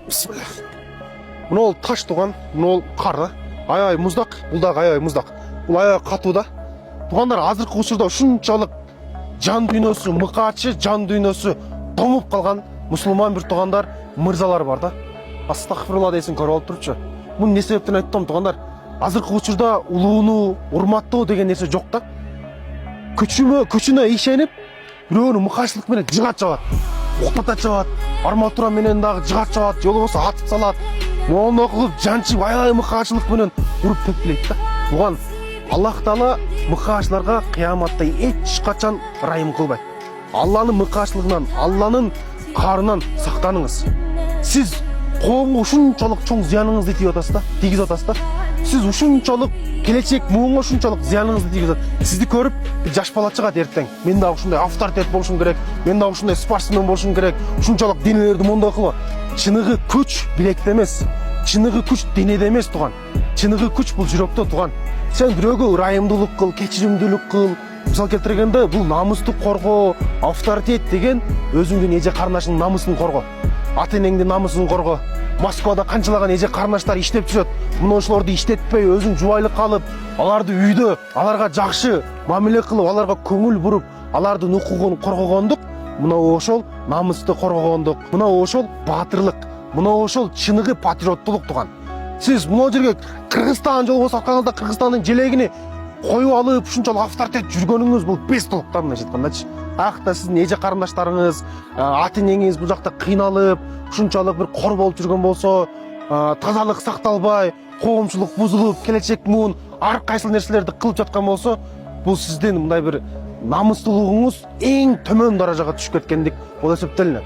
Бисмилля. Мына ол таш туған, мына ол қар да. Ай мұздақ, бұл дағы ай мұздақ. Бұл ай қату да. Туғандар азырқы учурда ушунчалык жан дүйнөсү, мыкаачы жан дүйнөсү томуп калган мусулман бир туғандар, мырзалар бар да. Астагфирулла дейсин көрүп алып турчу. Муну не себептен айттым туғандар? Азыркы учурда улууну, урматтоо деген нерсе жок да. Көчүнө ишенип, бирөөнү мыкаачылык менен жыгат жабат. Октата жабат, арматура менен дагы жыгат жабат, жолу болсо атып салат. Мону кылып жанчып аябай мыкаачылык менен уруп тепкилейт да. Буган Аллах Таала мыкаачыларга кыяматта эч качан ырайым кылбайт. Алланын мыкаачылыгынан, Алланын карынан сактаныңыз. Сиз коомго ушунчалык чоң зыяныңызды тийгизип атасыз да. Сиз ушунчалык келечек муунга ушунчалык зыяныңызды тийгизип атасыз. Сизди көрүп жаш бала чыгат эртең. Мен дагы ушундай авторитет болушум керек. Мен дагы ушундай спортсмен болушум керек. Ушунчалык денелерди мондой кылып. Чыныгы күч билекте эмес. Чыныгы күч денеде эмес туган. Чыныгы күч бул жүрөктө туган. Сен бирөөгө ырайымдуулук кыл, кечиримдүүлүк кыл. Мисал келтиргенде бул намысту коргоо, авторитет деген өзүңдүн эже карындашыңдын намысын коргоо. Ата энеңдин намысын коргоо. Москвада канчалаган эже карындаштар иштеп жүрөт. Мына ошолорду иштетпей, өзүң жубайлык калып, аларды үйдө, аларга жакшы мамиле кылып, аларга көңүл буруп, алардын укугун коргогондук, мына ошол намысты коргогондук, мына ошол баатырлык, мына ошол чыныгы патриоттулук туган. Сиз мына жерге Кыргызстан жол болсо атканда Кыргызстандын желегине коюп алып, ушунчалык авторитет жүргөнүңүз бул бестулуктан мындайча айткандачы. Акта сиздин эже карындаштарыңыз, ата энеңиз бул жакта кыйналып, ушунчалык бир кор болуп жүргөн болсо, тазалык сакталбай, коомчулук бузулуп, келечек муун ар кайсыл нерселерди кылып жаткан болсо, бул сиздин мындай бир намыстуулугуңуз эң төмөн даражага түшүп кеткендик болуп эсептелинет.